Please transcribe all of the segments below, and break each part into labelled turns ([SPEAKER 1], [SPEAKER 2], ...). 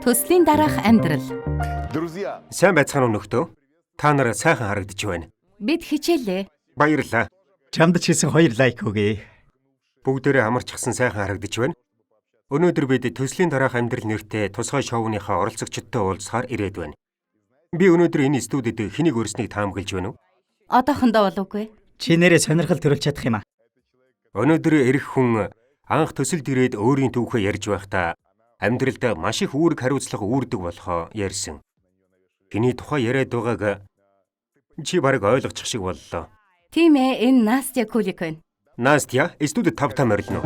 [SPEAKER 1] Төслийн дараах амьдрал.
[SPEAKER 2] Сайн байцгаана уу нөхдөө? Та нар сайхан харагдаж байна.
[SPEAKER 1] Бид хичээлээ.
[SPEAKER 2] Баярлалаа.
[SPEAKER 3] Чамд ч хийсэн 2 лайк өгье.
[SPEAKER 2] Бүгдээрээ амарчсан сайхан харагдаж байна. Өнөөдөр бид төслийн дараах амьдрал нэртэй тусгай шоуныхаа оролцогчдтой уулзахаар ирээд байна. Би өнөөдөр энэ студид хэнийг өрснгийг таамаглаж байна уу?
[SPEAKER 1] Одоохондоо болоогүй.
[SPEAKER 3] Чи нэрээ сонирхол төрүүлж чадах юм аа?
[SPEAKER 2] Өнөөдөр ирэх хүн анх төсөлд ирээд өөрийн түүхээ ярьж байхдаа амьдралд маш их үүрэг хариуцлага үүрдэг болохоо ярьсан. Хэний тухай яриад байгааг чи барыг ойлгочих шиг боллоо.
[SPEAKER 1] Тийм ээ, энэ Настя Кулик байна.
[SPEAKER 2] Настя, студид тавтаа морилно.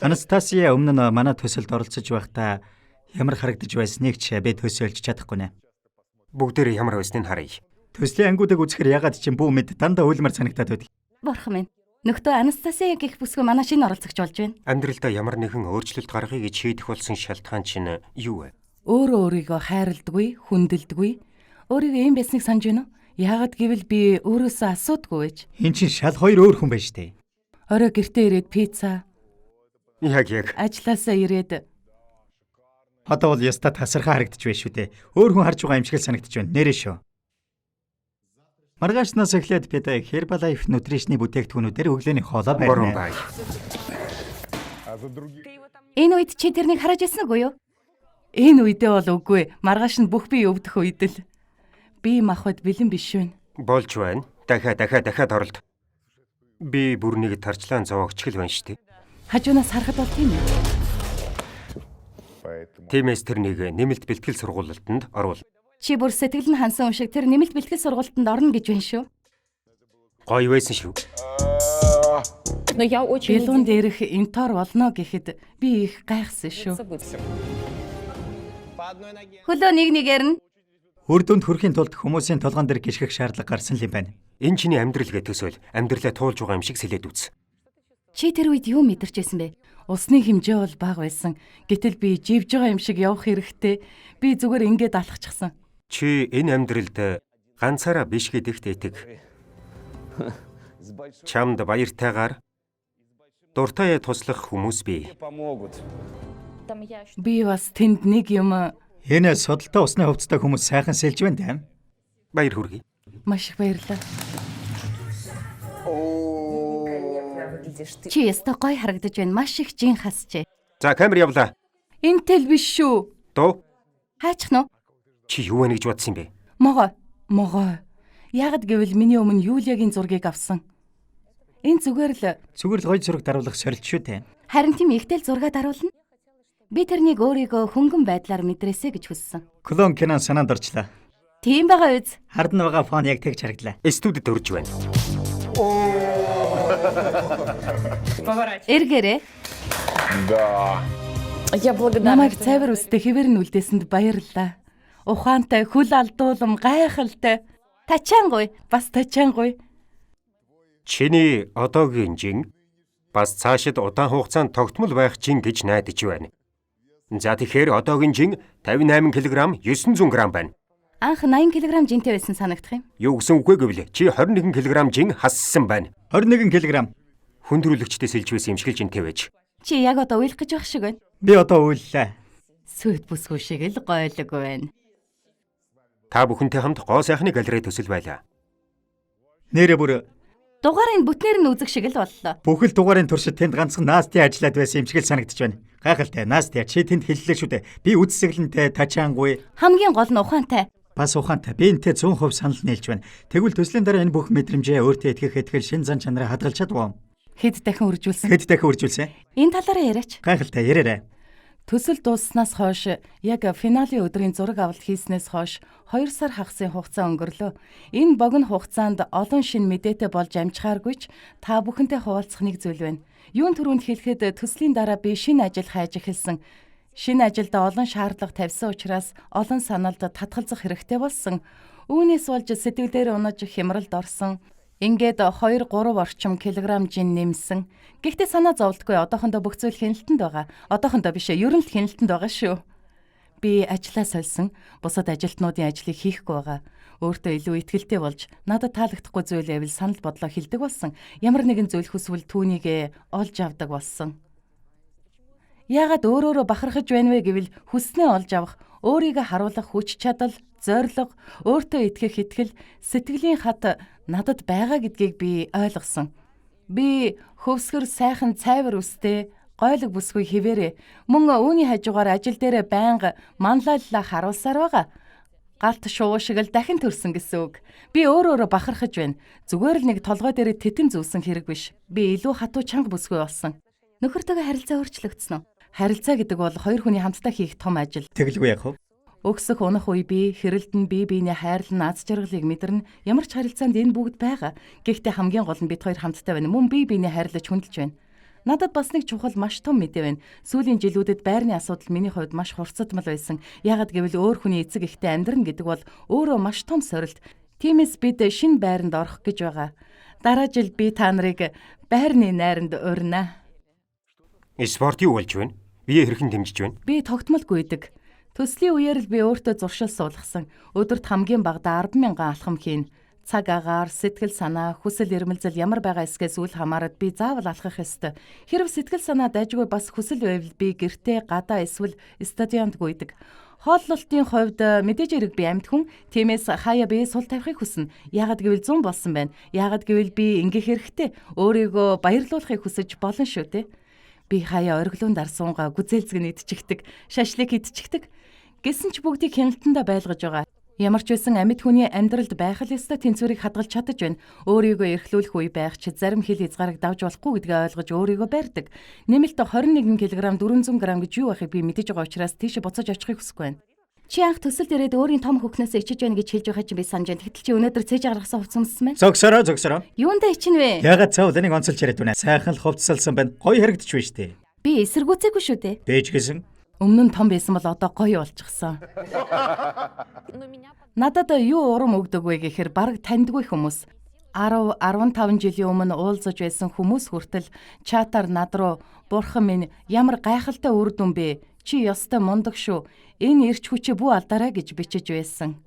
[SPEAKER 3] Анастасия өмнө нь манай төсөлд оролцож байхдаа ямар харагдаж байсныг ч би төсөөлж чадахгүй нэ.
[SPEAKER 2] Бүгдээрээ ямар байсныг харъя.
[SPEAKER 3] Төслийн ангиудыг үзэхээр ягаад ч юм бүү мэд дандаа уйлмар санагтаад байдаг.
[SPEAKER 1] Бурхан минь. Нөхдөө Анастасия гэх бүсгүй манай шинэ оролцогч болж байна.
[SPEAKER 2] Амьдралдаа ямар нэгэн өөрчлөлт гаргахыг шийдэх болсон шалтгаан чинь юу вэ?
[SPEAKER 1] Өөрөө өөрийгөө хайрладаггүй, хүндэлдэггүй. Өөрийгөө юм байсныг санаж байна уу? Яагаад гэвэл би өөрөөсөө асуудгүй байж.
[SPEAKER 3] Энд чинь шал 2 өөр хүн байна штэ.
[SPEAKER 1] Орой гэртээ ирээд пицца.
[SPEAKER 2] Яг.
[SPEAKER 1] Ажлаасаа ирээд.
[SPEAKER 3] Одоо бол яста тасархаа харагдаж байна шүү дээ. Өөр хүн харж байгаа юм шиг санагдаж байна. Нэрээ шүү. Маргаашнаас эхлээд бид Herbalife Nutrition-ы бүтээгдэхүүнүүдээр өглөөний хоолой барьна.
[SPEAKER 1] Энэ үед чи тэрнийг хараж ирсэн үгүй юу? Энэ үедээ бол үгүй. Маргааш нь бүх бие өвдөх үед л. Би махад бэлэн биш вэ.
[SPEAKER 2] Болж байна. Дахиад оролт. Би бүр нэг тарчлаан зоогч л байна шүү дээ.
[SPEAKER 1] Хажуунаас харахад бол тийм ээ.
[SPEAKER 2] Тиймээс тэр нэг нэмэлт бэлтгэл сургуулалтанд орвол.
[SPEAKER 1] Чи бүр сэтгэл нь хансан юм шиг тэр нэмэлт бэлтгэл сургалтанд орно гэж байна шүү.
[SPEAKER 2] Гоё байсан шүү.
[SPEAKER 1] Билгүүн дээрх интор болно гэхэд би их гайхсан шүү. Хөлөө нэгээр нь
[SPEAKER 3] Үр дүнд хүрэхийн тулд хүмүүсийн толгоон дээр гიშгэх шаардлага гарсан л юм байна.
[SPEAKER 2] Энэ чиний амьдрал гэх төсөөл амьдралаа туулж байгаа юм шиг сэлээд үз.
[SPEAKER 1] Чи тэр үед юу мэдэрч байсан бэ? Усны хэмжээ бол бага байсан. Гэтэл би живж байгаа юм шиг явах хэрэгтэй. Би зүгээр ингээд алхачихсан.
[SPEAKER 2] Чи энэ амьдралд ганцаараа биш гэдэгт итэг. Чамд баяртайгаар дуртай туслах хүмүүс бий.
[SPEAKER 1] Би бас тэнд нэг юм.
[SPEAKER 3] Энэ судалтай усны хувцастай хүмүүс сайхан сэлж байна тийм.
[SPEAKER 2] Баяр хүргэе.
[SPEAKER 1] Маш их баярлалаа. Чи яста гоё харагдаж байна. Маш их жин хасжээ.
[SPEAKER 2] За камер явлаа.
[SPEAKER 1] Энэ тэл биш шүү.
[SPEAKER 2] Дуу.
[SPEAKER 1] Хаачих нь.
[SPEAKER 2] Чи юу вэ гэж бодсон юм бэ?
[SPEAKER 1] Могоо. Ягд гэвэл миний өмнө Юлиягийн зургийг авсан. Энэ зүгээр л
[SPEAKER 3] гоё зураг даруулах сорилт шүү дээ.
[SPEAKER 1] Харин тийм ихтэй л зураг даруулна. Би тэрнийг өөрийгөө хөнгөн байдлаар мэдрээсэ гэж хүссэн.
[SPEAKER 3] Клон кино санаанд орчлаа.
[SPEAKER 1] Тийм байгаа үз.
[SPEAKER 3] Хардан байгаа фон яг тэгж харагдлаа.
[SPEAKER 2] Студид өрж байна.
[SPEAKER 1] Эргээрээ. Намайг цайвар үстэй хэвээр нь үлдээсэнд баярлалаа. Ухаантай, хүл алдуулам, гайхалтай. Тачаангуй, бас тачаангуй.
[SPEAKER 2] Чиний одоогийн жин бас цаашид удаан хугацаанд тогтмол байх жин гэж найдаж байна. За тэгэхээр одоогийн жин 58 кг 900 г байна.
[SPEAKER 1] Анх 80 кг жинтэй байсан санагдах юм.
[SPEAKER 2] Юу гэсэн үгүй гэвэл чи 21 кг жин хассан байна.
[SPEAKER 3] 21 кг.
[SPEAKER 2] Хүндрүүлэгчтэй сэлж байсан юм шиг л жинтэй байж.
[SPEAKER 1] Чи яг одоо уйлах гэж байх шиг байна.
[SPEAKER 3] Би одоо уйллаа.
[SPEAKER 1] Сүд бүсгүй шиг л гойлог байна.
[SPEAKER 2] Та бүхэнтэй хамт гоо сайхны галерей төсөл байлаа.
[SPEAKER 3] Нэрээ бүр
[SPEAKER 1] дугаарын бүтнээр нь үзэх шиг л боллоо.
[SPEAKER 3] Бүхэл дугаарын туршид тэнд ганцхан Настя ажиллаад байсан юм шиг л санагдаж байна. Гайхалтай Настя чи тэнд хэллээ шүү дээ. Би үдсэглэнтэй тачаангуй.
[SPEAKER 1] Хамгийн гол нь ухаантай.
[SPEAKER 3] Бас ухаантай. Би энтэй 100% санал нийлж байна. Тэгвэл төслийн дараа энэ бүх мэдрэмжээ өөртөө итгэхэд шин зан чанараа хадгалж чадваа.
[SPEAKER 1] Хэд дахин үржүүлсэн? Энэ талаараа яриач.
[SPEAKER 3] Гайхалтай яриарай.
[SPEAKER 1] Төсөл дусснаас хойш яг финалийн өдрийн зураг авалт хийснээс хойш 2 сар хагасын хугацаа өнгөрлөө. Энэ богино хугацаанд олон шин мэдээтэй болж амжихааргүйч та бүхэнтэй хуваалцах нэг зүйл байна. Юун түрүүнд хэлэхэд төслийн дараа би шинэ ажил хайж эхэлсэн. Шинэ ажилд олон шаардлага тавьсан учраас олон санаалд татгалзах хэрэгтэй болсон. Үүнээс болж сэтгэлээр унаж хямралд орсон. Ингээд 2-3 орчим килограмм жин нэмсэн. Гэхдээ санаа зовлтгүй одоохондоо бүх зүйл хяналтанд байгаа. Одоохондоо биш, ер нь л хяналтанд байгаа шүү. Би ажлаа сольсон. Бусад ажилтнуудын ажлыг хийхгүй байгаа. Өөртөө илүү ихтгэлтэй болж надад таалагдахгүй зүйл байвал санал бодлоо хэлдэг болсон. Ямар нэгэн зүйл хүсвэл түүнийг олж авдаг болсон. Яагаад өөрөөрөө бахархаж байна вэ гэвэл хүснээ олж авах, өөрийгөө харуулах хүч чадал, зориг, өөртөө итгэх итгэл, сэтгэлийн хат надад байгаа гэдгийг би ойлгосон. Би хөвсгөр сайхан цайвар үстэй, гойлог бүсгүй хിവэрэ мөн үүний хажуугаар ажил дээрээ байнга манлайллаа харуулсаар байгаа. Галт шуу шиг л дахин төрсөн гэсэн үг. Би өөрөөрөө бахархаж байна. Зүгээр л нэг толгой дээр титэн зүүсэн хэрэг биш. Би илүү хатуу чанга бүсгүй болсон. Нөхөртөөгөө харилцаа өөрчлөгдсөн үү? Харилцаа гэдэг бол хоёр хүний хамтдаа хийх том ажил.
[SPEAKER 3] Тэгэлгүй яах вэ?
[SPEAKER 1] Өгсөх унах үе бие, хэрэлдэн бие биенээ хайрлан аз жаргалыг мэдэрнэ. Ямар ч харилцаанд энэ бүгд байгаа. Гэхдээ хамгийн гол нь бид хоёр хамтдаа байна. Мөн бие биенээ хайрлаж хүндэлж байна. Надад бас нэг чухал маш том мэдээ байна. Сүүлийн жилүүдэд байрны асуудал миний хувьд маш хурцтмал байсан. Яагад гэвэл өөр хүний эцэг эхтэй амьдрна гэдэг бол өөрөө маш том сорилт. Тиймээс бид шинэ байранд орох гэж байгаа. Дараа жил би та нарыг байрны найранд урина.
[SPEAKER 2] Спорт юу болж байна? Бие хэрхэн дэмжиж байна?
[SPEAKER 1] Би тогтмол гүйдэг. Төслийн үеэр л би өөртөө зуршил суулгасан. Өдөрт хамгийн багадаа 10,000 алхам хийн. Цаг агаар, сэтгэл санаа, хүсэл эрмэлзэл ямар байгаа эсгээс үл хамааран би заавал алхах ёстой. Хэрв сэтгэл санаа дайжгүй бас хүсэл байвал би гэртээ гадаа эсвэл стадионд гүйдэг. Хооллолтын хувьд мэдээж хэрэг би амьд хүн. Тиймээс хаяа бие сул тавихыг хүснэ. Яагад гэвэл 100 болсон байна. Яагад гэвэл би ингэх хэрэгтэй. Өөрийгөө баярлуулахыг хүсэж болно шүү дээ. Би хаяа оргилуун дарсуунгаа гүзээлзэг идчихдэг, шашлык идчихдэг. Гэсэн ч бүгдийг хяналтандаа байлгаж байгаа. Ямар ч байсан амьд хүний амьдралд байх л ёстой тэнцвэрийг хадгалж чадаж байна. Өөрийгөө эрхлүүлэх үе байх ч зарим хил хязгаарыг давж болохгүй гэдгээ ойлгож өөрийгөө барьдаг. Нэмэлт 21 кг 400 г гэж юу байхыг би мэдэж байгаа учраас тийш буцаж очихыг хүсэхгүй байна. Чи анх төсөлд ирээд өөрийн том хөхнөөс ичиж байна гэж хэлж байгаа чи би санаж байна. Гэтэл чи өнөөдөр цээж гаргасан хувцас өмссөн байна.
[SPEAKER 3] Зогсороо.
[SPEAKER 1] Юундаа ичнэ вэ?
[SPEAKER 3] Ягаад цаавал энийг онцолж яриад байна? Сайхан л хувцаслсан байна. Гоё харагдчих вэ штэ.
[SPEAKER 1] Би эсэргүүцээгүй шүү дээ.
[SPEAKER 3] Бэж гэсэн.
[SPEAKER 1] Өмнө нь том байсан бол одоо гоё болчихсон. Надад юу урам өгдөг вэ гэхээр бараг таньдгүй хүмүүс. 10-15 жилийн өмнө уулзаж байсан хүмүүс хүртэл чатаар над руу "Бурхан минь ямар гайхалтай үр дүн бэ? Чи ёстой мундаг шүү. Энэ эрч хүчээ бүү алдаарай" гэж бичиж байсан.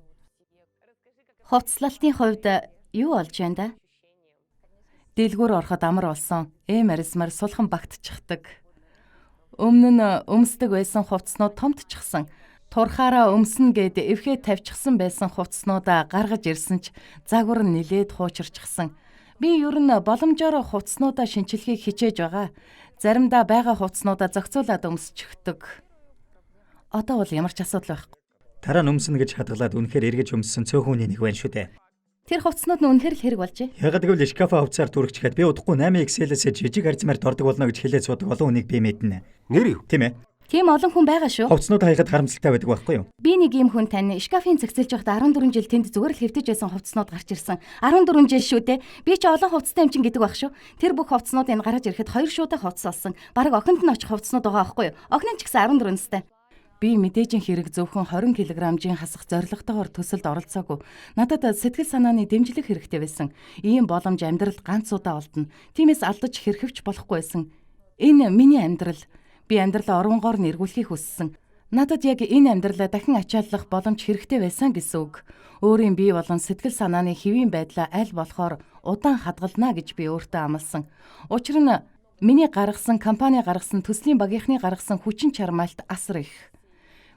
[SPEAKER 1] Хувцлалтын хувьд юу болж байна да? Дэлгүүр ороход амар болсон. Арисмар сулхан багтчихдаг. Өмнө нь өмсдөг байсан хувцснууд томтчихсан. Турхаараа өмснө гэд эвхээ тавьчихсан байсан хувцснуудаа гаргаж ирсэн ч загвар нь нилээд хуучирчихсан. Би ер нь боломжоор хувцснуудаа шинчилхийг хичээж байгаа. Заримдаа байгаа хувцснуудаа зохицуулаад өмсчихдөг. Одоо бол ямар ч асуудал байхгүй.
[SPEAKER 3] Дараа нь өмснө гэж хадгалаад үнэхээр эргэж өмссөн цөөхөн хүний нэг байна шүү дээ.
[SPEAKER 1] Тэр хувцснууд нь үнэхээр л хэрэг болжээ.
[SPEAKER 3] Ягаад гэвэл шкафа хувцаар түрэгчгээд би удахгүй 8XL-ээс жижиг арзмаар дордог болно гэж хэлээд суудаг олон хүнийг би мэднэ.
[SPEAKER 2] Нэр юу?
[SPEAKER 3] Тийм ээ.
[SPEAKER 1] Тийм олон хүн байгаа шүү.
[SPEAKER 3] Хувцснууд хаяхад харамсалтай байдаг байхгүй юу?
[SPEAKER 1] Би нэг ийм хүн тань шкафын зэгцэлж байхдаа 14 жил тэнд зүгээр л хэвтэж байсан хувцснууд гарч ирсэн. 14 жил шүү дээ. Би ч олон хувцастай юм чин гэдэг байх шүү. Тэр бүх хувцснууд энэ гараж ирэхэд 2 шуудаа хувцас олсон. Бараг охинд нь очих хувцснууд байгаа байхгүй юу? Охин нь ч гэсэн 14 настай. Би мэдээжин хэрэг зөвхөн 20 кг-ийн хасах зорилготойгоор төсөлд оролцоогүй. Надад сэтгэл санааны дэмжлэг хэрэгтэй байсан. Ийм боломж амьдралд ганц удаа олдно. Тиймээс алдаж хэрхэвч болохгүй байсан. Энэ миний амьдрал. Би амьдралаа оронгоор нь эргүүлэхийг хүссэн. Надад яг энэ амьдралаа дахин ачааллах боломж хэрэгтэй байсан гэсэн үг. Өөрийн бие болон сэтгэл санааны хэвийн байдлаа аль болохоор удаан хадгална гэж би өөртөө амласан. Учир нь миний гаргасан компани гаргасан төслийн багийнхны гаргасан хүчин чармаалт асар их.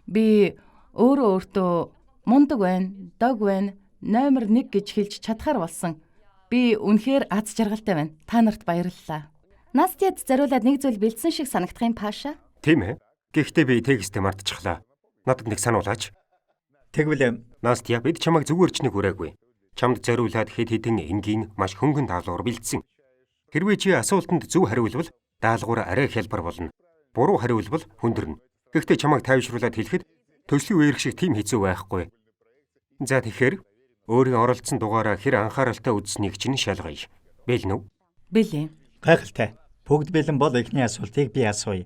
[SPEAKER 1] Би өөртөө мундаг байна, дог байна, номер 1 гэж хэлж чадхаар болсон. Би үнэхээр аз жаргалтай байна. Та нарт баярлалаа. Настяд зариулаад нэг зүйл бэлдсэн шиг санагдах юм Паша.
[SPEAKER 2] Тийм ээ. Гэхдээ би текстээ мартчихлаа. Надад нэг сануулаач.
[SPEAKER 3] Тэгвэл
[SPEAKER 2] Настя, бид чамайг зүгээр ч нэг хүрээгүй. Чамд зариулаад хэд хэдэн энгийн маш хөнгөн даалгавар бэлдсэн. Хэрвээ чи асуултанд зөв хариулвал даалгавар арай хялбар болно. Буруу хариулвал хүндэрнэ. Гэхдээ чамайг тайвшруулад хэлэхэд төслийн үеэрх шиг тийм хэцүү байхгүй. За тэгэхээр өөрийн оролцсон дугаараа хэр анхааралтай үзснийг чинь шалгая. Бэлэн үү?
[SPEAKER 1] Бэлэн.
[SPEAKER 3] гайхалтай. Бүгд бэлэн бол эхний асуултыг би асууя.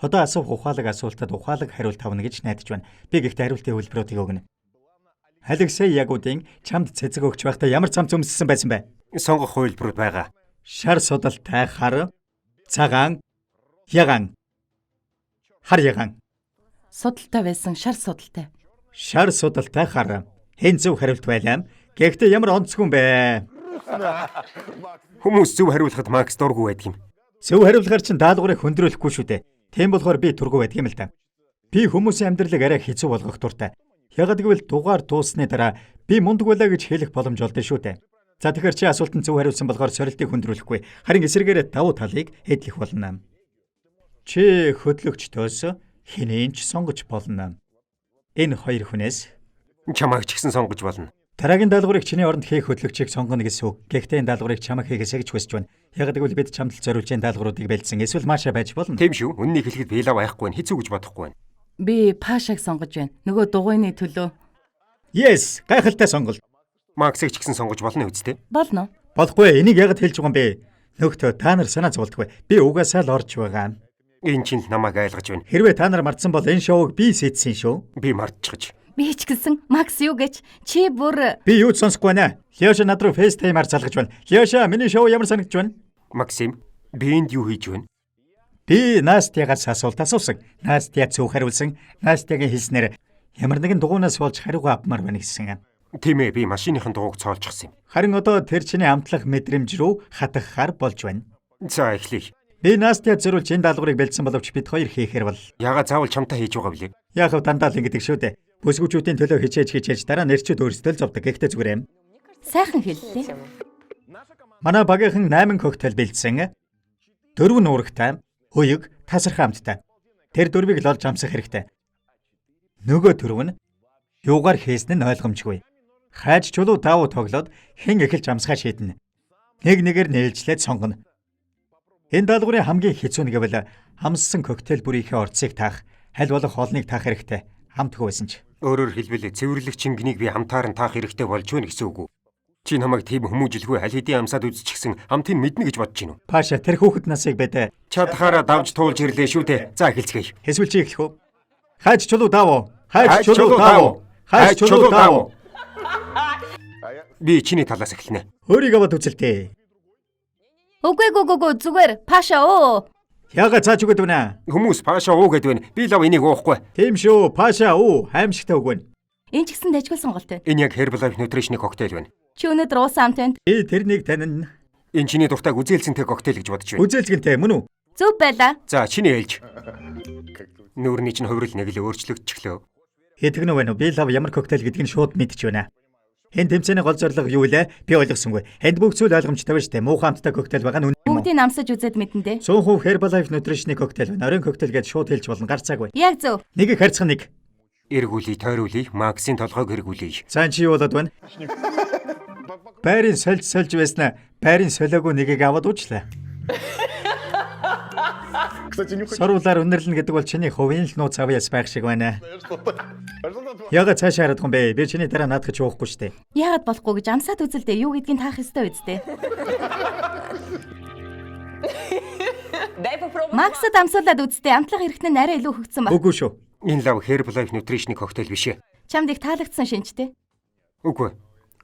[SPEAKER 3] Одоо асуух ухаалаг асуултад ухаалаг хариулт авна гэж найдаж байна. Би гэхдээ хариултын хэлбэрүүдийг өгнө. Алексей Ягуудын чамд цэцэг өгч байхдаа ямар цамц өмссөн байсан бэ?
[SPEAKER 2] Сонгох хувилбарууд байгаа.
[SPEAKER 3] Шар судалтай хар, цагаан, яган. Хар яган.
[SPEAKER 1] Судалтай байсан, шар судалтай.
[SPEAKER 3] Шар судалтай хар, Хэн зөв хариулт байлаа. Гэхдээ ямар онцгүй юм бэ?
[SPEAKER 2] Хүмүүс зөв хариулахад Макс дургүй байдаг юм.
[SPEAKER 3] Зөв хариулахаар чинь даалгаврыг хөндрүүлэхгүй шүү дээ. Тийм болохоор би тургүй байдаг юм л да. Би хүмүүсийн амьдралыг арай хэцүү болгох дуртай. Ягаад гэвэл дугаар дуусны дараа би мундаг байлаа гэж хэлэх боломж олдсон шүү дээ. За тэгэхээр чи асуултанд зөв хариулсан болохоор сорилтыг хөндрүүлэхгүй. Харин эсэргээрээ давуу талыг эдлэх болно. Чи хөдлөгчдөөс хинээч сонгож болно. Энэ хоёр хүнээс
[SPEAKER 2] Чамайг ч гэсэн сонгож болно.
[SPEAKER 3] дараагийн даалгаврыг чиний оронд хийх хөтлөгчийг сонгоно гэсэн үг. Гэхдээ энэ даалгаврыг чамайг хийгээсэй гэж хүсэж байна. Ягаад гэвэл бид чамд зориулж энэ даалгавруудыг бэлдсэн. Эсвэл Маша байж болно.
[SPEAKER 2] Тийм шүү. Үннийг хэлэхэд би лав аяхгүй байна. Хэцүү гэж бодохгүй байна.
[SPEAKER 1] Би Пашаг сонгож байна. Нөгөө дугуйны төлөө.
[SPEAKER 3] Yes, гайхалтай сонголт.
[SPEAKER 2] Максыг ч гэсэн сонгож болно үстэй.
[SPEAKER 1] Болно.
[SPEAKER 3] Болохгүй. Энийг ягаад хэлж байгаа юм бэ? Нөхдөө та нар санаа зовлтгүй. Би угаасаа л орж байгаа.
[SPEAKER 2] Энэ чинь намайг айлгаж байна.
[SPEAKER 3] Хэрвээ та нар мартсан бол энэ шоуг би сэтсэн шүү.
[SPEAKER 2] Би мартчихж.
[SPEAKER 1] Би ч гэсэн Макс юу гэж чи бүр
[SPEAKER 3] Би юу ч сонсохгүй байна. Лёша над руу FaceTime-аар залгаж байна. Лёша, миний шоу ямар санагдж байна?
[SPEAKER 2] Максим, би энд юу хийж байна?
[SPEAKER 3] Би Настягаас асуулт асуусан. Настя зөв хариулсан. Настягийн хэлснээр ямар нэгэн дугуйнаас болж хариугаа авмаар байна гэсэн.
[SPEAKER 2] Тийм ээ, би машиныхын дууг цоолчихсан юм.
[SPEAKER 3] Харин одоо тэр чиний амтлах мэдрэмж рүү хатгахаар болж байна.
[SPEAKER 2] За эхлэе.
[SPEAKER 3] Би Настя зориулж энэ даалгаврыг бэлдсэн боловч бид хоёр хийхээр бол
[SPEAKER 2] Яагаад заавал чамтай хийж байгаа блэ?
[SPEAKER 3] яахав дандаа л ингэдэг шүү дээ. Бүсгүүчүүдийн төлөө хичээж дараа нэрчүүд өөрсдөө л зовдөг. Гэхдээ зүгээр юм.
[SPEAKER 1] сайхан хэллээ.
[SPEAKER 3] Манай багийнхан 8 коктейл бэлдсэн. 4 нуурагтай, уяг, тасархай амттай. Тэр дөрвийг л олж амсах хэрэгтэй. Нөгөө дөрөв нь юугаар хийсэн нь ойлгомжгүй. Хайж чулуу давуу тоглоод хэн эхэлж амсгаа шийднэ. Нэг нэгээр нээлжлээд сонгоно. Энэ даалгаврын хамгийн хэцүү нь гэвэл амссан коктейл бүрийнхээ орцыг таах, халь болох хоолныг таах хэрэгтэй. Хамтгүй байсан ч.
[SPEAKER 2] Өөрөөр хэлбэл цэвэрлэг чингэнийг би хамтаар нь таах хэрэгтэй болж байна гэсэн үг үү? Чи намайг тийм хүмүүжлгүй аль хэдийн амсаад үзчихсэн амтыг мэднэ гэж бодож байна уу?
[SPEAKER 3] Паша тэр хүүхэд насыг бэдэ.
[SPEAKER 2] Чадхаараа давж туулж ирлээ шүү дээ. За эхэлцгээе.
[SPEAKER 3] Эсвэл чи эхлэх үү? Хайж чулуу давуу. Хайж чулуу давуу. Хайж чулуу давуу.
[SPEAKER 2] Би чиний талаас эхэлнэ.
[SPEAKER 3] Өөрийгөө бод үзэлтэй.
[SPEAKER 1] Үгүй зүгээр Паша оо.
[SPEAKER 3] Яга цааж өгöd үнэ?
[SPEAKER 2] Хүмүүс Паша уу гэдэг байна. Би лав энийг уухгүй.
[SPEAKER 3] Тийм шүү. Паша уу аимшигтай үг байна.
[SPEAKER 1] Энэ ч гэсэн дажгүй сонголт байна.
[SPEAKER 2] Энэ яг Herbalife Nutrition-ы коктейл байна.
[SPEAKER 1] Чи өнөөдөр уусан амтанд
[SPEAKER 3] Би тэрнийг танин
[SPEAKER 2] Энэ чиний дуртайг үзээлцэнтэй коктейл гэж бодож байна.
[SPEAKER 3] үзэлцгэнтэй мөн үү?
[SPEAKER 1] зөв байлаа.
[SPEAKER 2] За чиний ээлж. Нүүрний чинь хувирал нэг л өөрчлөгдчихлөө.
[SPEAKER 3] Хэдгэн вэ? Би лав ямар коктейл гэдгийг шууд мэдчихв байна. Энэ тэмцээний гол зорилго юу вэ? Би ойлгосонгүй. Энд бүх зүйл ойлгомжтой байна шүү дээ. Муухай амттай коктейл байгаа нь үнэн юм уу?
[SPEAKER 1] Бүгдийг намсаж үзээд мэдэн дээ.
[SPEAKER 3] 100% Herbalife Nutrition-ы коктейл байна. Оройн коктейл гэж шууд хэлж болно. Гарцаагүй.
[SPEAKER 1] Яг зөв.
[SPEAKER 3] Нэгийг харьцах нэг.
[SPEAKER 2] Эргүүлээ, тойруулъя. Максийн толгойг эргүүлье.
[SPEAKER 3] Цаан чи юу болоод байна? Байрын сольж байснаа байрын солиогүй нэгийг аваад уучлаа. Сорвуулаар үнэрлэн гэдэг бол чиний хувийн л нууц авьяас байх шиг байна. Яга цаашаа харах юм бэ? Би чиний дараа наадах ч уухгүй штэ.
[SPEAKER 1] Яагаад болохгүй гэж амсаад үзэлдээ юу гэдгийг таах ёстой үсттэй. Максад амсуулаад үзтээ амтлах хэрэгтэн нь арай илүү хөгцсөн ба.
[SPEAKER 3] Үгүй шүү.
[SPEAKER 2] Энэ лав Herbalife Nutrition-ы коктейл биш ээ.
[SPEAKER 1] Чамд их таалагдсан шинжтэй.
[SPEAKER 2] Үгүй.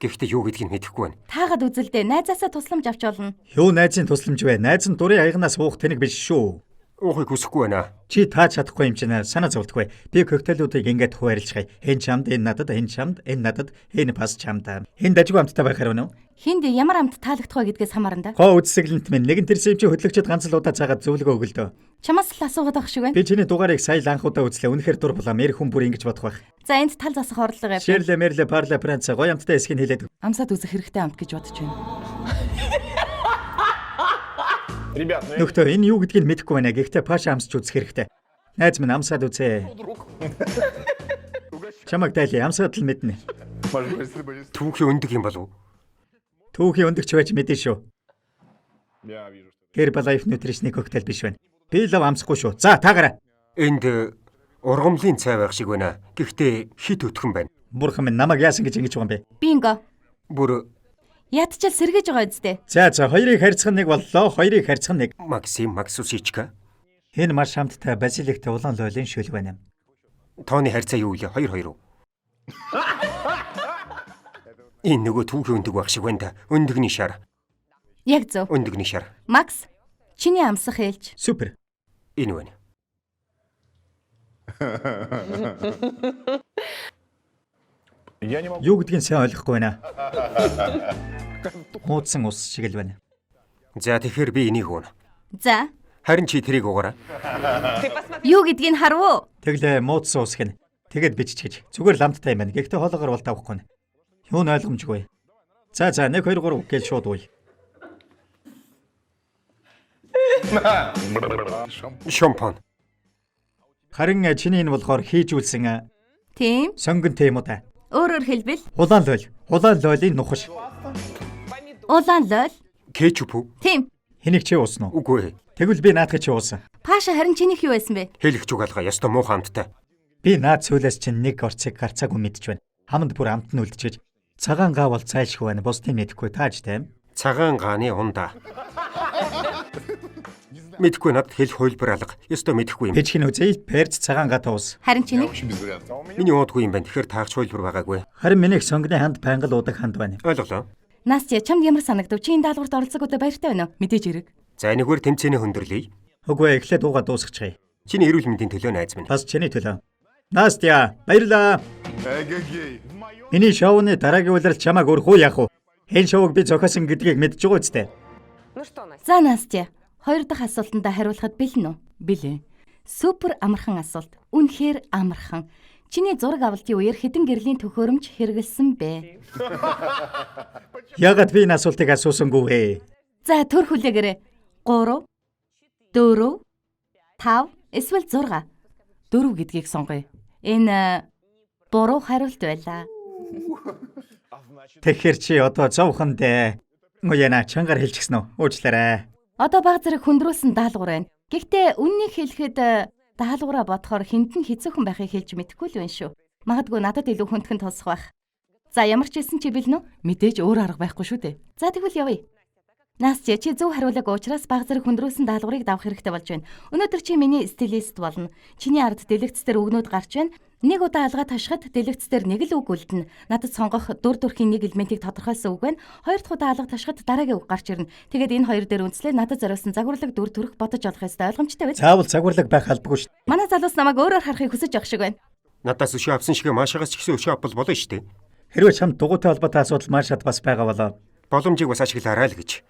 [SPEAKER 2] Гэхдээ юу гэдгийг мэдэхгүй байна.
[SPEAKER 1] Таагаад үзэлдээ найзаасаа тусламж авч олно.
[SPEAKER 3] Юу найзын тусламж вэ? Найз нь дурын аягнаас уух тэнэг биш шүү.
[SPEAKER 2] Уухыг хүсэхгүй байна.
[SPEAKER 3] Чи тааж чадахгүй юм чинь санаа зовдөггүй. Би коктейлүүдийг ингээд хуваарлцгаая. Энэ чамд, энэ надад, энэ чамд, энэ надад, энэ бас чамд. Энэ дажгүй амттай байхаар байна уу?
[SPEAKER 1] Хинд ямар амт таалагдах вэ гэдгээс хамаарна да.
[SPEAKER 3] Гоо үдсэглэнт минь нэгэн тэрсэн чи хөдлөгчөд ганц л удаа цаагаад зөвлөгөө өгөлдөө.
[SPEAKER 1] Чамаас л асуугаад байх шиг байна.
[SPEAKER 3] Би чиний дугаарыг сая анх удаа үзлээ. Үнэхээр дур булаа. Мэр хүн бүр ингэж бодох байх.
[SPEAKER 1] За энд тал засах орлого явь.
[SPEAKER 3] Шерле мерле парла пранц гоё амттай эсхийг хэлээд.
[SPEAKER 1] Амсаад үзэх хэрэгтэй амт гэж бодож байна.
[SPEAKER 3] Нөхтөө энэ юу гэдгийг мэдэхгүй байна. Гэхдээ Паша амсч үзэх хэрэгтэй. Найз минь амсаад үзээ. Чамаг дайли амсаад л мэднэ.
[SPEAKER 2] Түүхийн өндөг юм болов уу?
[SPEAKER 3] Түүхийн өндөгч байж мэдэн шүү. Herbalife Nutrition-ы коктейл биш байна. Би лав амсахгүй шүү. За таагаарай.
[SPEAKER 2] Энд ургамлын цай байх шиг байна. Гэхдээ хит өтгөн байна.
[SPEAKER 3] Бурхан минь намайг яасан гэж ингэж байгаа юм бэ?
[SPEAKER 1] Бинго.
[SPEAKER 2] Бүр
[SPEAKER 1] Ядчил сэргэж байгаа үсттэй.
[SPEAKER 3] За хоёрыг харьцах нэг боллоо. Хоёрыг харьцах нэг.
[SPEAKER 2] Максим Максусичка.
[SPEAKER 3] Энэ маш хамттай базиликтэй улаан лойлын шүл байна.
[SPEAKER 2] Тооны харьцаа юу вэ? 2-2 уу? Энэ нөгөө түүхийн өндөг байх шиг байна да. Өндөгний шар.
[SPEAKER 1] Яг зөв.
[SPEAKER 2] Өндөгний шар.
[SPEAKER 1] Макс, чиний амсах ээлж.
[SPEAKER 3] Супер.
[SPEAKER 2] Энэ байна.
[SPEAKER 3] Юу гэдгийг сайн ойлгохгүй байна. Муудсан ус шиг л байна.
[SPEAKER 2] За тэгэхээр би энийг уuna.
[SPEAKER 1] За,
[SPEAKER 2] Харин чи тэрийг угаараа.
[SPEAKER 1] юу гэдгийг харав уу?
[SPEAKER 3] Тэглээ муудсан ус гин. Тэгэд биччихэж. Зүгээр ламттай юм байна. Гэхдээ хоолоогоор бол тавахгүй нь. Юу нь ойлгомжгүй. За 1 2 3 гэж шууд ууя.
[SPEAKER 2] Шампан.
[SPEAKER 3] Харин чиний энэ болохоор хийж үлсэн
[SPEAKER 1] Тийм.
[SPEAKER 3] сонгон тем үү та.
[SPEAKER 1] Өөрөөр хэлбэл
[SPEAKER 3] Улаан лойлын нухаш.
[SPEAKER 1] улаан лол.
[SPEAKER 2] Кетчуп үү?
[SPEAKER 1] Тийм.
[SPEAKER 3] Хэнийг чи уусан уу?
[SPEAKER 2] Үгүй ээ.
[SPEAKER 3] Тэгвэл би наадах чи уусан.
[SPEAKER 1] Паша харин чинийх юу байсан бэ?
[SPEAKER 2] Хэлэх чуг алгаа ёстой муухай амттай.
[SPEAKER 3] Би наад сүүлээс чинь нэг орцыг гарцаагүй мэдж байна. Хамд бүр амт нь үлдчихэж цагаан гаа бол цайлшгүй байна. Бусдыг мэдэхгүй тааж тайм.
[SPEAKER 2] Цагаан гааны ундаа. Мэдхгүй надад хэлэх хөлбөр алга. Ёстой мэдэхгүй юм.
[SPEAKER 3] Пичгийн үзэй перц цагаан гаа туус.
[SPEAKER 1] Харин чинийх
[SPEAKER 2] Миний уудгүй юм байна. Тэгэхээр таагч хөлбөр байгаагүй.
[SPEAKER 3] Харин минийх сонгоны ханд байнгал уудаг ханд байна.
[SPEAKER 2] Ойлголоо.
[SPEAKER 1] Настя чамд ямар санагдав? Чи энэ даалгаварт оролцоход баяртай байна уу? Мэдээж хэрэг.
[SPEAKER 2] За энэгээр тэмцээний хөндөрлөе.
[SPEAKER 3] Үгүй эхлээд уугаа дуусгачихъя.
[SPEAKER 2] Чиний эрүүл мэндийн төлөө найз минь.
[SPEAKER 3] Бас чиний төлөө. Настя, баярлаа. Миний шоуны дараагийн улирал чамааг өрхөө яах вэ? Энэ шоуг би зохиосон гэдгийг мэдж байгаа үстэй.
[SPEAKER 1] За Настя, 2 дахь асуултанд хариулахад бэлэн үү? Бэлэн. Супер амархан асуулт. Үнэхээр амархан. Чиний зураг авалтын үеэр хэдэн гэрлийн төхөөрөмж хэрэгэлсэн бэ?
[SPEAKER 3] Яагаад би энэ асуултыг асуусангүй вэ?
[SPEAKER 1] За төр хүлээгээрэй. 3 4 5 эсвэл 6. 4 гэдгийг сонгоё. Энэ буруу хариулт байлаа.
[SPEAKER 3] Тэгэхээр чи одоо зовхондээ. Ngoяна чангаар хэлчихсэн үү? Уучлаарай.
[SPEAKER 1] Одоо баг зэрэг хүндрүүлсэн даалгавар байна. Гэхдээ үннийг хэлэхэд даалгавраа бодохоор хинтэн хэцүүхэн байхыг хэлж мэдэхгүй л байна шүү. Магадгүй надад илүү хүндхэн тосох байх. За ямар ч хэлсэн чи бэлэн үү? Мэдээж өөр арга байхгүй шүү дээ. За тэгвэл явъя. Настя чи зөв хариулаагүй учраас баг зэрэг хүндрүүлсэн даалгаврыг давах хэрэгтэй болж байна. Өнөөдөр чи миний стилист болно. Чиний ард дэлгэцтэр өгнүүд гарч байна. Нэг удаа алгаа ташхад дэлгэцтэр нэг л үг үлдэнэ. Надад сонгох дүр төрхийн нэг элементийг тодорхойлсон үг байна. Хоёр дахь удаа алга ташхад дараагийн үг гарч ирнэ. Тэгээд энэ хоёр дээр үндэслээд надад зориулсан загварлаг дүр төрх бодож олох ёстой. Ойлгомжтой байна.
[SPEAKER 3] Заавал загварлаг байх албагүй шүү.
[SPEAKER 1] Манай залуус намайг өөрөөр харахыг хүсэж явах шиг байна.
[SPEAKER 2] Надаас өшөө авсан шиг маашаагаас ч гэсэн өшөө авбал болно шүү дээ.
[SPEAKER 3] Хэрвээ чамд дугуйтай холбоотой асуудал маашаад бас байгаа болоо.
[SPEAKER 2] Боломжийг бас ашиглаарай л гэж.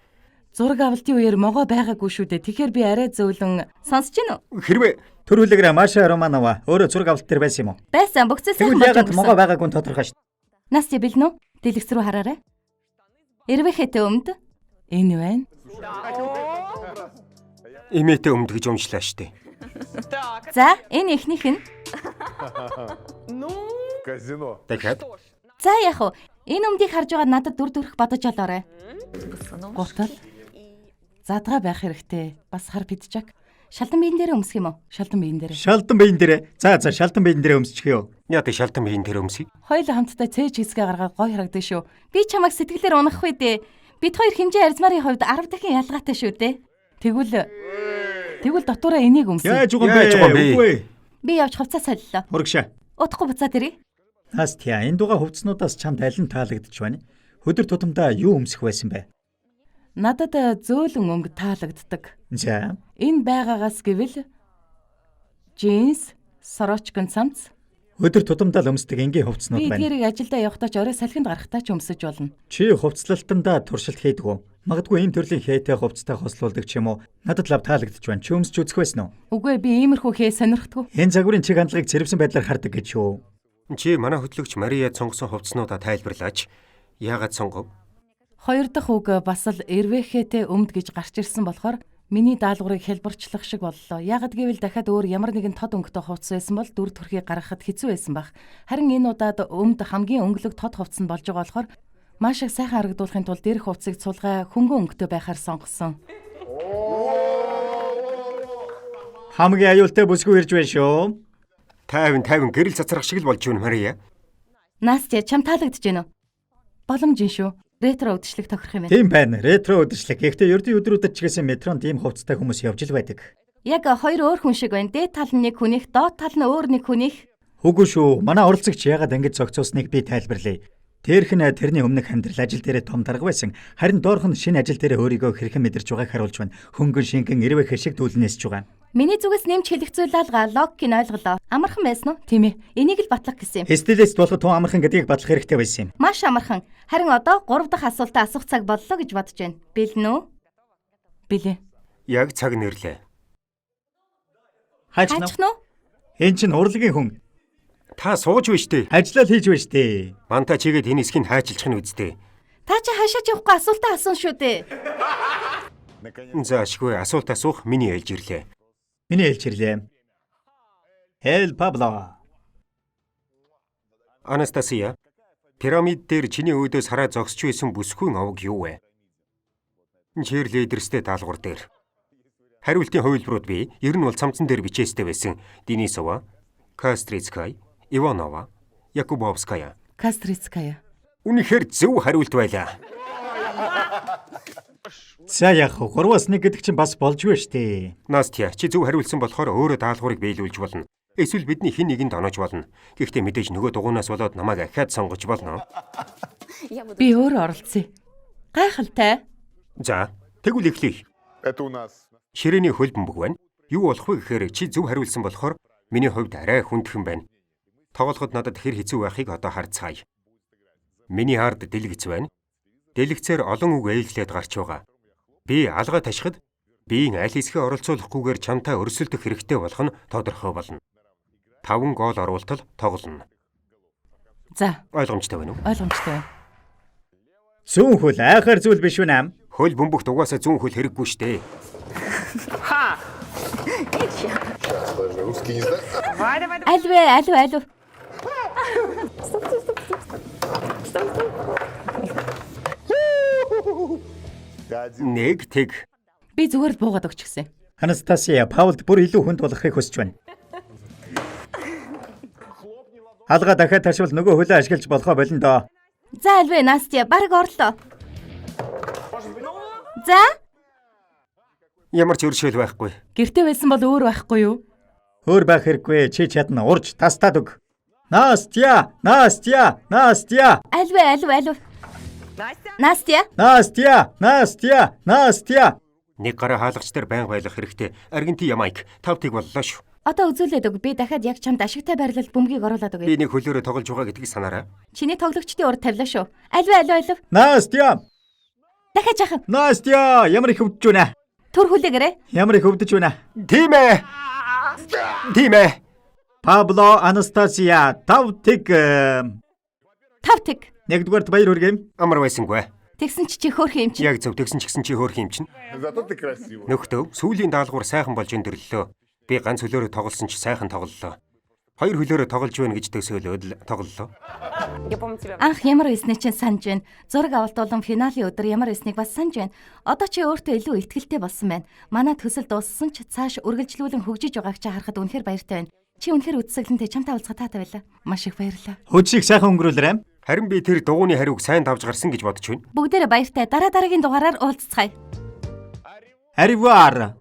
[SPEAKER 1] Зураг авалтын үеэр могоо байгаагүй шүү дээ. Тэгэхээр би арай зөөлөн сонсож гин үү?
[SPEAKER 2] Хэрвээ
[SPEAKER 3] Төрүүлэгрэ Маша Романова өөрөө зураг авалт дээр байсан юм уу?
[SPEAKER 1] Байсан. Бүгцээ сайхан
[SPEAKER 3] Тэгвэл яагаад могоо байгаагүй нь тодорхой шүү.
[SPEAKER 1] Настя бэлэн үү? Дэлгэц рүү хараарай. Эрвэхэтэ өмд. Энэ байна.
[SPEAKER 2] имээтэй өмд гэж өмчлаа штэ.
[SPEAKER 1] За, энэ эхнийх нь.
[SPEAKER 4] Казино.
[SPEAKER 2] Дахиад
[SPEAKER 1] За яах вэ? Энэ өмдийг харж байгаа надад дүр төрх бодож олоорой. Гутал. Задгаа байх хэрэгтэй. Бас хар пиджак. Шалдан биен дээр өмсөх юм уу? Шалдан биен дээр.
[SPEAKER 3] Шалдан биен дээр. За шалдан биен дээр өмсчихё.
[SPEAKER 2] яа тэг шалдан биен тэр өмсөй.
[SPEAKER 1] Хоёул хамтдаа цээж хэсгээ гаргаад гой харагдсан шүү. Би чамайг сэтгэлээр унах вэ дээ. Бид хоёр хэмжээ арзмарын хувьд 10 дахин ялгаатай шүү дээ. Тэгвэл дотоороо энийг өмсөе.
[SPEAKER 3] Яаж байгаа юм бэ? Үгүй.
[SPEAKER 1] Би явж хувцас солилоо.
[SPEAKER 3] Урагшаа.
[SPEAKER 1] Утахгүй буцаад ирье.
[SPEAKER 3] Настя, энэ дугаа хувцснуудаас чамд аль нь таалагдчих байна? Хөдөр тутамдаа юу өмсөх байсан бэ?
[SPEAKER 1] Надад зөөлөн өнгө таалагддаг.
[SPEAKER 3] За.
[SPEAKER 1] Энэ байгаагаас гэвэл джинс, сорочкон цамц.
[SPEAKER 3] Өдөр тутамдаа л өмсдөг энгийн хувцснууд
[SPEAKER 1] Би
[SPEAKER 3] байна.
[SPEAKER 1] тэрийг ажилдаа явахдаа ч орой салхинд гарахтаа ч өмсөж болно.
[SPEAKER 3] Чи хувцлалтандаа туршилт хийдэг үү? Магадгүй энэ төрлийн хээтэй хувцтай хослуулдаг ч юм уу? Надад лав таалагдчих байна. Чи өмсч үзэх байсан уу?
[SPEAKER 1] Үгүй би иймэрхүү хээ сонирхдаггүй.
[SPEAKER 3] Энэ загварын чиг хандлагыг зэрвсэн байдлаар хардаг гэж юу?
[SPEAKER 2] Чи манай хөтлөгч Мария сонгосон хувцснуудаа тайлбарлаач. Яагаад сонгов?
[SPEAKER 1] Хоёр дахь үг бас л эрвэхэтэ өмд гэж гарч ирсэн болохоор миний даалгаврыг хэлбэрчлэх шиг боллоо. Яагад гэвэл дахиад өөр ямар нэгэн тод өнгөтэй хувцас байсан бол дүр төрхийг гаргахад хэцүү байсан баг. Харин энэ удаад өмд хамгийн өнгөлөг тод хувцас нь болж байгаа болохоор маш их сайхан харагдуулахын тулд дээрх хувцсыг цулгай хөнгөн өнгөтэй байхаар сонгосон.
[SPEAKER 3] Хамгийн аюултай бүсгүй ирж байна шүү.
[SPEAKER 2] 50 гэрэл цацрах шиг л болж байна Мария.
[SPEAKER 1] Настя чам таалагдж байна уу? Боломжийн шүү. Ретро үдшилэг тохирох юм байна.
[SPEAKER 3] Тийм байна. Ретро үдшилэг. Гэхдээ ердийн өдрүүдэд ч гэсэн метронд ийм хувцастай хүмүүс явж л байдаг.
[SPEAKER 1] Яг хоёр өөр хүн шиг байна. Дээд тал нь нэг хүнийх, доод тал нь өөр нэг хүнийх.
[SPEAKER 3] Үгүй шүү. Манай оролцогч яагаад ингэж зохицуулсныг би тайлбарлая. Тэрх нь тэрний өмнөх амьдрал ажил дээрээ том дарга байсан. Харин доорх нь шинэ ажил дээрээ өөрийгөө хэрхэн мэдэрч байгааг харуулж байна. Хөнгөн шингэн эрвэхэр шиг дүүлнэсж байгаа.
[SPEAKER 4] Миний зүгээс нэмж хэлэх зүйл алга логикийг ойлголоо. Амархан байсан уу?
[SPEAKER 1] Тийм ээ.
[SPEAKER 4] Энийг л батлах гэсэн юм.
[SPEAKER 3] Стилист болох тун амархан гэдгийг батлах хэрэгтэй байсан юм.
[SPEAKER 4] Маш амархан. Харин одоо 3 дахь асуултаа асуух цаг боллоо гэж бодож байна. Бэлэн үү?
[SPEAKER 1] Билээ.
[SPEAKER 2] Яг цаг нэрлээ.
[SPEAKER 3] Хайч
[SPEAKER 4] Хайчих нь уу?
[SPEAKER 3] энэ чинь урлагийн хүн.
[SPEAKER 2] Та сууж байна штэ.
[SPEAKER 3] Ажиллал хийж байна штэ.
[SPEAKER 2] Манта чигээд энэ эсхийг хайчилчих нь үсттэй.
[SPEAKER 4] Та чи хашаач явахгүй асуултаа асуун шүү дээ.
[SPEAKER 2] За ашгүй асуулт асуух миний ээлж ирлээ.
[SPEAKER 3] Миний хэлж ирлээ. Эл Пабло.
[SPEAKER 2] Анастасия, пирамид дээр чиний өөдөөс хараа зогсож байсан бүсгүй овог юу вэ? Чирлейдерстэй даалгавар дээр. Хариултын хувилбарууд бий. Ер нь бол цамцан дээр бичээстэй байсан. Денисова, Кастрицкай, Иванова, Якубовская.
[SPEAKER 1] Кастрицкая.
[SPEAKER 2] Үнэхээр зөв хариулт байлаа.
[SPEAKER 3] За яг 3-аас 1 гэдэг чинь бас болжгүй штэ.
[SPEAKER 2] Настя, чи зөв хариулсан болохоор өөрөө даалгаврыг биелүүлж болно. Эсвэл бидний хэн нэгэнд оноож болно. Гэхдээ мэдээж нөгөө дугуйнаас болоод намайг ахиад сонгож болно.
[SPEAKER 1] Би өөрөө оролцъё.
[SPEAKER 4] Гайхалтай.
[SPEAKER 2] За, тэгвэл эхлэе.
[SPEAKER 5] Это у нас.
[SPEAKER 2] Ширээний хөл бөмбөг байна. Юу болох вэ гэхээр чи зөв хариулсан болохоор миний хувьд арай хүндхэн байна. Тоглоход надад хэр хэцүү байхыг одоо харцгаая. Миний хард дэлгэц байна. Дэлгэцээр олон үг ээлжлээд гарч байгаа. Би алгаа ташихад биеийн аль хэсгээ оролцуулахгүйгээр чамтай өрсөлдөх хэрэгтэй болох нь тодорхой болно. 5 гол оруултал тоглоно.
[SPEAKER 1] За,
[SPEAKER 2] Ойлгомжтой байна уу?
[SPEAKER 1] ойлгомжтой байна.
[SPEAKER 3] Зүүн хөл айхаар зүйл биш үү нам?
[SPEAKER 2] Хөл бөмбөгт угаасаа зүүн хөл хэрэггүй штэ.
[SPEAKER 5] Даже русский не знаю.
[SPEAKER 4] Аль вэ? Аль вэ?
[SPEAKER 2] Нэг тэг.
[SPEAKER 1] Би зүгээр л буугаад өгч гисэн.
[SPEAKER 3] Анастасия, Паулд бүр илүү хүнд болохыг хүсэж байна. Алга дахиад ташвал нөгөө хөлөө ашиглаж болохоо болно доо.
[SPEAKER 4] За аль вэ? Настя, бараг орлоо. За?
[SPEAKER 2] Ямар ч өршөөл байхгүй.
[SPEAKER 1] Гэртээ байсан бол өөр байхгүй юу?
[SPEAKER 3] Өөр байх хэрэггүй. Чи чадна урж тастаад өг. Настя! Настя! Настя!
[SPEAKER 4] Аль вэ? Настя?
[SPEAKER 3] Настя! Настя! Настя!
[SPEAKER 2] Нэг гараа хаалгач дээр байнга байлах хэрэгтэй. Аргенти Ямайк 5 тэг боллоо шүү.
[SPEAKER 4] Одоо үзүүлээд өг. Би дахиад яг чамд ашигтай байрлал бөмбөгийг оруулаад
[SPEAKER 2] Би
[SPEAKER 4] өгье.
[SPEAKER 2] нэг хөлөөрөө тоглож байгаа гэдгийг санаарай.
[SPEAKER 4] Чиний тоглогчдын урд тавилаа шүү. Аль вэ?
[SPEAKER 3] Настя!
[SPEAKER 4] Дахиад жахан.
[SPEAKER 3] Настя! Ямар их өвдөж байна?
[SPEAKER 4] Түр хүлээгээрэй.
[SPEAKER 3] Ямар их өвдөж байна?
[SPEAKER 2] Тийм ээ. Тийм ээ.
[SPEAKER 3] Пабло, Анастасия, 5 тэг.
[SPEAKER 4] 5 тэг.
[SPEAKER 3] Нэгдүгээрт баяр хүргэе.
[SPEAKER 2] Амар байсангүй.
[SPEAKER 4] Тэгсэн чи хөөрхөн юм чи.
[SPEAKER 2] Яг зөв тэгсэн ч гэсэн чи хөөрх юм чинь.
[SPEAKER 5] Зато ты красивый.
[SPEAKER 2] Нөхдөө сүүлийн даалгавар сайхан болж өндөрлөлөө. Би ганц хөлөөрөө тоглосон ч сайхан тоглолоо. 2 хөлөөрөө тоглож байна гэж төсөөлөөд л тоглолоо.
[SPEAKER 4] Анх ямар байсныг чинь санаж байна. Зураг авалт болон финалийн өдөр ямар байсныг бас санаж байна. Одоо чи өөртөө илүү ихтгэлтэй болсон байна. Манай төсөл дууссан ч цааш үргэлжлүүлэн хөгжиж байгааг чи харахад үнэхээр баяртай байна. Чи үнэхээр үдсэглэнтэй чамтай уулзах таатай байлаа.
[SPEAKER 1] Маш их баярлалаа.
[SPEAKER 3] Хөжийг сайхан өнгөрүүлээрэй.
[SPEAKER 2] Харин би тэр дугууны хариуг сайн давж гарсан гэж бодож байна.
[SPEAKER 4] Бүгдээрээ баяртай. Дараагийн дугаараар уулзцгаая.
[SPEAKER 3] Ариваар.